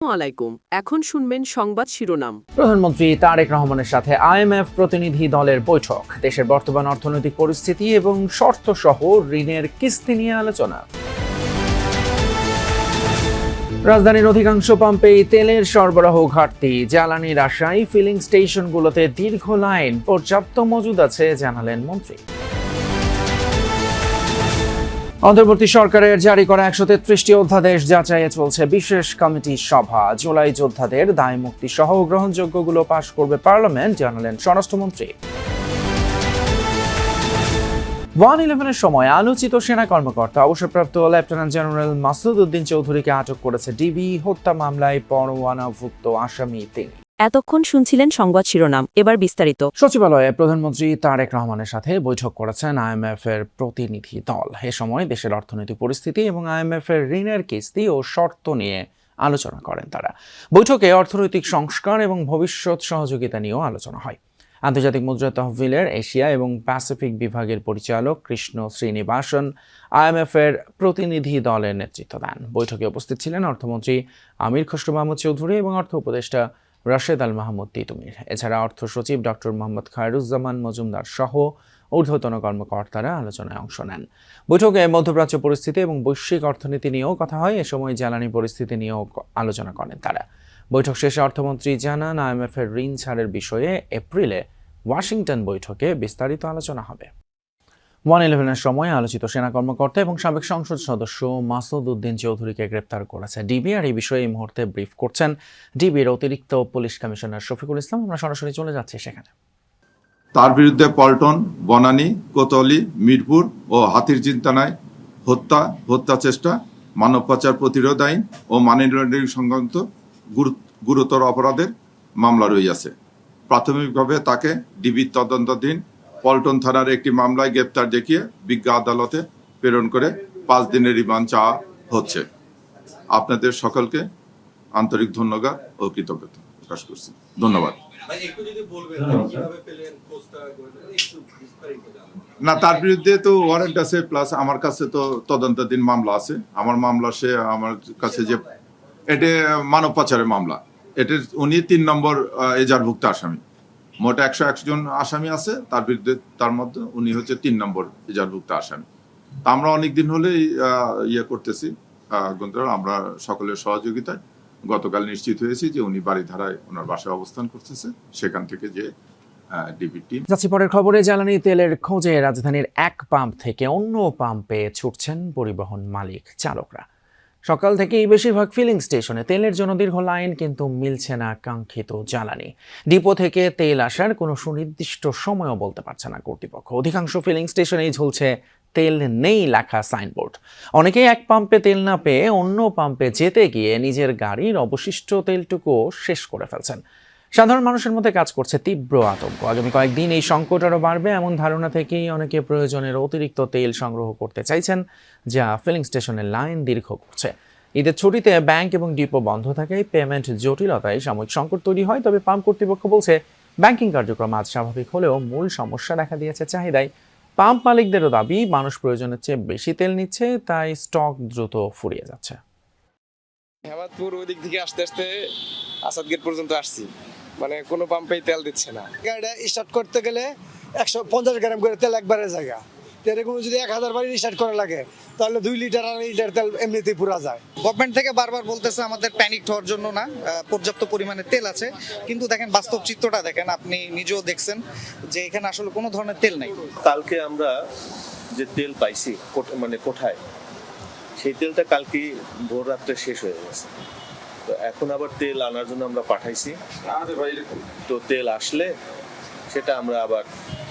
আলাইকুম। এখন শুনবেন সংবাদ শিরোনাম। প্রধানমন্ত্রী তারেক রহমানের সাথে আইএমএফ প্রতিনিধি দলের বৈঠক, দেশের বর্তমান অর্থনৈতিক পরিস্থিতি এবং শর্ত সহ ঋণের কিস্তি নিয়ে আলোচনা। রাজধানীর অধিকাংশ পাম্পেই তেলের সরবরাহ ঘাটতি, জ্বালানির আশায় ফিলিং স্টেশনগুলোতে দীর্ঘ লাইন, পর্যাপ্ত মজুদ আছে জানালেন মন্ত্রী। অন্তর্বর্তী সরকারের জারি করা ১৩৩টি অধ্যাদেশ যাচাইয়ে চলছে বিশেষ কমিটির সভা। জুলাই যোদ্ধাদের দায় মুক্তি সহ গ্রহণযোগ্যগুলো পাশ করবে পার্লামেন্ট জানালেন স্বরাষ্ট্রমন্ত্রী। 1-11-এর সময় আলোচিত সেনা কর্মকর্তা অবসরপ্রাপ্ত লেফটেন্যান্ট জেনারেল মাসুদ উদ্দিন চৌধুরীকে আটক করেছে ডিবি। হত্যা মামলায় পরোয়ানাভুক্ত আসামি তিনি। এতক্ষণ শুনছিলেন সংবাদ শিরোনাম, এবার বিস্তারিত। সচিবালয়ে প্রধানমন্ত্রী তারেক রহমানের সাথে বৈঠক করেছেন আইএমএফ এর প্রতিনিধি দল। এ সময় দেশের অর্থনৈতিক পরিস্থিতি এবং আইএমএফ এর ঋণের কিস্তি ও শর্ত নিয়ে আলোচনা করেন তারা। বৈঠকে অর্থনৈতিক সংস্কার এবং ভবিষ্যৎ সহযোগিতা নিয়েও আলোচনা হয়। আন্তর্জাতিক মুদ্রা তহবিলের এশিয়া এবং প্যাসিফিক বিভাগের পরিচালক কৃষ্ণ শ্রীনিবাসন আইএমএফ এর প্রতিনিধি দলের নেতৃত্ব দেন। বৈঠকে উপস্থিত ছিলেন অর্থমন্ত্রী আমির খসরু মাহমুদ চৌধুরী এবং অর্থ উপদেষ্টা রাশেদ আল মাহমুদ তিতুমির। এছাড়া অর্থ সচিব ডক্টর মোহাম্মদ খায়রুজ্জামান মজুমদার সহ ঊর্ধ্বতন কর্মকর্তারা আলোচনায় অংশ নেন। বৈঠকে মধ্যপ্রাচ্য পরিস্থিতি এবং বৈশ্বিক অর্থনীতি নিয়েও কথা হয়। এ সময় জ্বালানি পরিস্থিতি নিয়েও আলোচনা করেন তারা। বৈঠক শেষে অর্থমন্ত্রী জানান, আইএমএফ এর ঋণ ছাড়ের বিষয়ে এপ্রিলে ওয়াশিংটন বৈঠকে বিস্তারিত আলোচনা হবে। 1-11-এর সময় আলোচিত সেনা কর্মকর্তা এবং সাবেক সংসদ সদস্য মাসুদ উদ্দিন চৌধুরীকে গ্রেপ্তার করেছে ডিবি। আর এই বিষয়ে এই মুহূর্তে ব্রিফ করছেন ডিবির অতিরিক্ত পুলিশ কমিশনার শফিকুল ইসলাম। আমরা সরাসরি চলে যাচ্ছি সেখানে। তার বিরুদ্ধে পল্টন, বনানী, কোতোয়ালি, মিরপুর ও হাতির চিন্তানায় হত্যা চেষ্টা, মানব পাচার প্রতিরোধ আইন ও মানি লন্ডারিং সংক্রান্ত গুরুতর অপরাধের মামলা রয়েছে। প্রাথমিকভাবে তাকে ডিবির তদন্তাধীন পল্টন থানার একটি মামলায় গ্রেপ্তার দেখিয়ে বিজ্ঞ আদালতে প্রেরণ করে 5 দিনের রিমান্ড চাওয়া হচ্ছে। আপনাদের সকলকে আন্তরিক ধন্যবাদ ও কৃতজ্ঞতা প্রকাশ করছি। ধন্যবাদ। না, তার বিরুদ্ধে তো ওয়ারেন্ট আছে, প্লাস আমার কাছে তো তদন্তাধীন মামলা আছে। আমার কাছে যে এটা মানব পাচারের মামলা, এটার উনি 3 নম্বর এজাহারভুক্ত আসামি। মোট 101 জন আসামি আছে, তার বিরুদ্ধে তার মধ্যে উনি হচ্ছে 3 নম্বর এজাহারভুক্ত আসামি। তা আমরা অনেকদিন হলেই করতেছি, আমরা সকলের সহযোগিতায় গতকাল নিশ্চিত হয়েছি যে উনি বাড়িধারায় ওনার বাসায় অবস্থান করতেছে। সেখান থেকে যে ডিবি টিম যাচ্ছি পরের খবরে। জ্বালানি তেলের খোঁজে রাজধানীর এক পাম্প থেকে অন্য পাম্পে ছুটছেন পরিবহন মালিক চালকরা। সকাল থেকেই বেশিরভাগ ফিলিং স্টেশনে তেলের জন্য দীর্ঘ লাইন, কিন্তু মিলছে না কাঙ্ক্ষিত জ্বালানি। ডিপো থেকে তেল আসার কোনো সুনির্দিষ্ট সময়ও বলতে পারছে না কর্তৃপক্ষ। অধিকাংশ ফিলিং স্টেশনেই ঝুলছে তেল নেই লেখা সাইনবোর্ড। অনেকেই এক পাম্পে তেল না পেয়ে অন্য পাম্পে যেতে গিয়ে নিজের গাড়ির অবশিষ্ট তেলটুকু শেষ করে ফেলছেন। সাধারণ মানুষের মধ্যে কাজ করছে তীব্র আতঙ্ক। আগামী কয়েকদিন এই সংকট আরও বাড়বে এমন ধারণা থেকেই অনেকে প্রয়োজনের অতিরিক্ত তেল সংগ্রহ করতে চাইছেন, যা ফিলিং স্টেশনের লাইন দীর্ঘ করছে। ঈদের ছুটিতে ব্যাংক এবং ডিপো বন্ধ থাকায় পেমেন্ট জটিলতায় সাময়িক সংকট তৈরি হয়। তবে পাম্প কর্তৃপক্ষ বলছে, ব্যাংকিং কার্যক্রম আজ স্বাভাবিক হলেও মূল সমস্যা দেখা দিয়েছে চাহিদায়। পাম্প মালিকদেরও দাবি, মানুষ প্রয়োজনের চেয়ে বেশি তেল নিচ্ছে, তাই স্টক দ্রুত ফুরিয়ে যাচ্ছে। হেমাদপুর ওই দিক থেকে আসতে আসতে আসাদ গেট পর্যন্ত আসছি, মানে কোনো পাম্পেই তেল দিচ্ছে না। গাড়িটা স্টার্ট করতে গেলে 150 গ্রাম করে তেল একবারে জায়গা, এরকম যদি 1000 বার স্টার্ট করা লাগে তাহলে 2 লিটার আর লিটার তেল এমনিতেই পুরা যায়। গভর্নমেন্ট থেকে বারবার বলতেছে আমাদের প্যানিক হওয়ার জন্য না, পর্যাপ্ত পরিমাণে তেল আছে, কিন্তু দেখেন বাস্তব চিত্রটা দেখেন, আপনি নিজেও দেখছেন যে এখানে আসলে কোনো ধরনের তেল নাই। কালকে আমরা যে তেল পাইছি মানে কোঠায়, সেই তেলটা কালকে ভোর রাত্রে শেষ হয়ে গেছে। তো এখন আবার তেল আনার জন্য আমরা পাঠাইছি, তো তেল আসলে সেটা আমরা আবার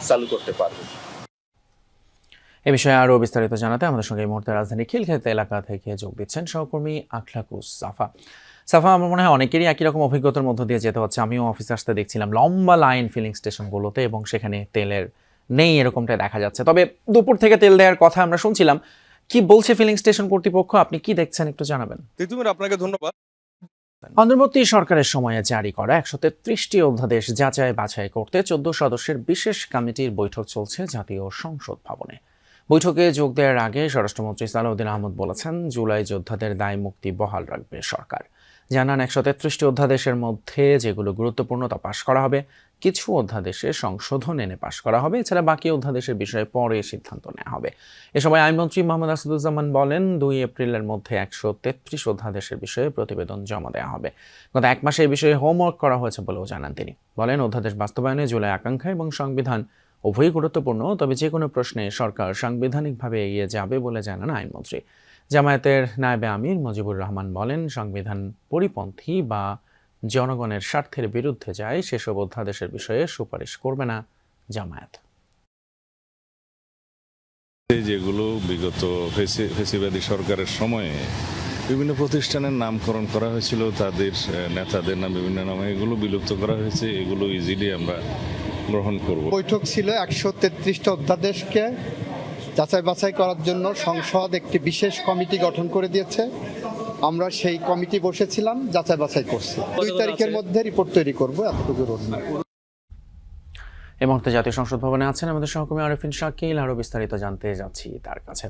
চালু করতে পারবো। এ বিষয়ে আরও বিস্তারিত জানাতে আমাদের সঙ্গে এই মুহূর্তে রাজধানী খিলক্ষেত এলাকা থেকে যোগ দিচ্ছেন সহকর্মী আখলাকুস সাফা। সাফা, আমার মনে হয় অনেকেরই একই রকম অভিজ্ঞতার মধ্য দিয়ে যেতে হচ্ছে। আমিও অফিসে আসতে দেখছিলাম লম্বা লাইন ফিলিং স্টেশনগুলোতে, এবং সেখানে তেলের নেই এরকমটাই দেখা যাচ্ছে। তবে দুপুর থেকে তেল দেওয়ার কথা আমরা শুনছিলাম। কি বলছে ফিলিং স্টেশন কর্তৃপক্ষ, আপনি কি দেখছেন একটু জানাবেন। আপনাকে ধন্যবাদ। অন্তর্বর্তী সরকারের সময়ে জারি করা ১৩৩টি অধ্যাদেশ যাচাই বাছাই করতে 14 সদস্যের বিশেষ কমিটির বৈঠক চলছে জাতীয় সংসদ ভবনে। বৈঠকে যোগ দেওয়ার আগে স্বরাষ্ট্রমন্ত্রী সালাউদ্দিন আহমদ বলেছেন, জুলাই যোদ্ধাদের দায় মুক্তি বহাল রাখবে সরকার। জানান 133টি অধ্যাদেশের মধ্যে যেগুলো গুরুত্বপূর্ণ তা পাশ করা হবে, কিছু অধ্যাদেশে সংশোধন এনে পাশ করা হবে, এছাড়া বাকি অধ্যাদেশের বিষয়ে পরে সিদ্ধান্ত নেওয়া হবে। এ সময় আইনমন্ত্রী মোহাম্মদ আসাদুজ্জামান বলেন, 2 এপ্রিলের মধ্যে 133 অধ্যাদেশের বিষয়ে প্রতিবেদন জমা দেওয়া হবে। গত 1 মাসে এই বিষয়ে হোমওয়ার্ক করা হয়েছে বলেও জানান তিনি। বলেন, অধ্যাদেশ বাস্তবায়নে জুলাই আকাঙ্ক্ষা এবং সংবিধান উভয়ই গুরুত্বপূর্ণ, তবে যে কোনো প্রশ্নে সরকার সাংবিধানিকভাবে এগিয়ে যাবে বলে জানান আইনমন্ত্রী। জামায়াতের নায়েবে আমির মুজিবুর রহমান বলেন, সংবিধান পরিপন্থী বা জনগণের স্বার্থের বিরুদ্ধে যায় সেসব অধ্যাদেশের বিষয়ে সুপারিশ করবে না জামায়াত। যেগুলো বিগত ফেসিবাদী সরকারের সময়ে বিভিন্ন প্রতিষ্ঠানের নামকরণ করা হয়েছিল, তাদের নেতাদের নাম বিভিন্ন নামে, এগুলো বিলুপ্ত করা হয়েছে, এগুলো ইজিলি আমরা গ্রহণ করব। বৈঠক ছিল 133টা অধ্যাদেশকে যাচাই বাছাই করার জন্য সংসদ একটি বিশেষ কমিটি গঠন করে দিয়েছে। আমরা সেই কমিটি বসেছিলাম, যাচাই বাছাই করছি। 2 তারিখের মধ্যে রিপোর্ট তৈরি করব, এতটুকু রোডম্যাপ। এই মুহূর্তে জাতীয় সংসদ ভবনে আছেন আমাদের সহকর্মী আরফিন শাকিল, আরও বিস্তারিত জানতে যাচ্ছি তার কাছে।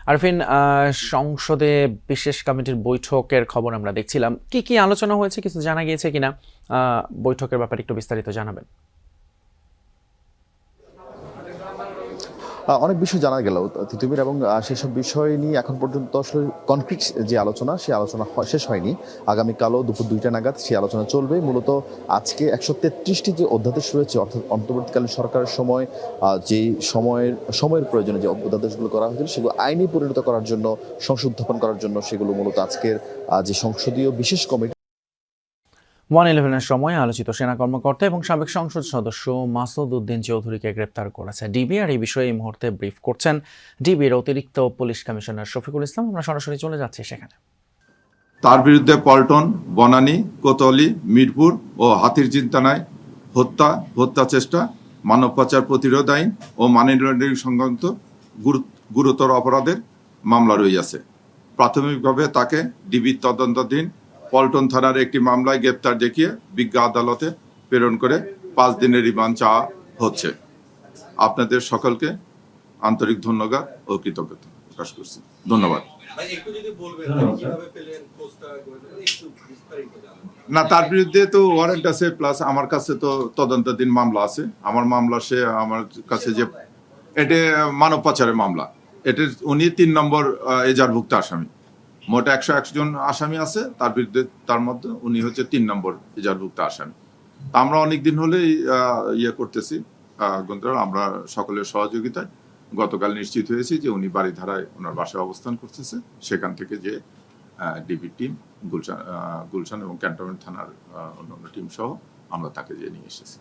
আরফিন, সংসদে বিশেষ কমিটির বৈঠকের খবর আমরা দেখছিলাম, কি কি আলোচনা হয়েছে, কিছু জানা গিয়েছে কিনা? বৈঠকের ব্যাপারে একটু বিস্তারিত জানাবেন। অনেক বিষয় জানা গেল তিতুমির, এবং সেসব বিষয় নিয়ে এখন পর্যন্ত আসলে কনক্রিট যে আলোচনা, সেই আলোচনা শেষ হয়নি। আগামীকালও দুপুর 2টা নাগাদ সেই আলোচনা চলবে। মূলত আজকে 133টি যে অধ্যাদেশ রয়েছে, অর্থাৎ অন্তর্বর্তীকালীন সরকারের সময় যে সময়ের প্রয়োজনে যে অধ্যাদেশগুলো করা হয়েছিল, সেগুলো আইনে পরিণত করার জন্য, সংশোধন করার জন্য, সেগুলো মূলত আজকের যে সংসদীয় বিশেষ কমিটি 111-এর সময় আলোচিত সেনা কর্মকর্তা এবং সাবেক সংসদ সদস্য মাসুদ উদ্দিন চৌধুরীকে গ্রেপ্তার করেছে ডিবি। আর এই বিষয়ে এই মুহূর্তে ব্রিফ করছেন ডিবির অতিরিক্ত পুলিশ কমিশনার শফিকুল ইসলাম। আমরা সরাসরি চলে যাচ্ছি সেখানে। তার বিরুদ্ধে পল্টন, বনানী, কোতোয়ালি, মিরপুর ও হাতির চিন্তানায় হত্যা চেষ্টা, মানব পাচার প্রতিরোধ আইন ও মানি লন্ডারিং সংক্রান্ত গুরুতর অপরাধের মামলা রয়েছে। প্রাথমিকভাবে তাকে ডিবির তদন্তাধীন পল্টন থানার একটি মামলায় গ্রেপ্তার দেখিয়ে বিজ্ঞ আদালতে প্রেরণ করে 5 দিনের রিমান্ড চাওয়া হচ্ছে। আপনাদের সকলকে আন্তরিক ধন্যবাদ ও কৃতজ্ঞতা প্রকাশ করছি। ধন্যবাদ। না, তার বিরুদ্ধে তো ওয়ারেন্ট আছে, প্লাস আমার কাছে তো তদন্তাধীন মামলা আছে। আমার মামলা, সে আমার কাছে যে এটা মানব পাচারের মামলা, এটা উনি 3 নম্বর এজাহারভুক্ত আসামি। মোট 101 জন আসামি আছে, তার বিরুদ্ধে তার মধ্যে উনি হচ্ছে 3 নম্বর এজাহারভুক্ত আসামি। তা আমরা অনেকদিন হলেই করতেছি, আমরা সকলের সহযোগিতায় গতকাল নিশ্চিত হয়েছি যে উনি বাড়িধারায় ওনার বাসায় অবস্থান করতেছে। সেখান থেকে যে ডিবি টিম, গুলশান এবং ক্যান্টনমেন্ট থানার অন্যান্য টিম সহ আমরা তাকে নিয়ে এসেছি।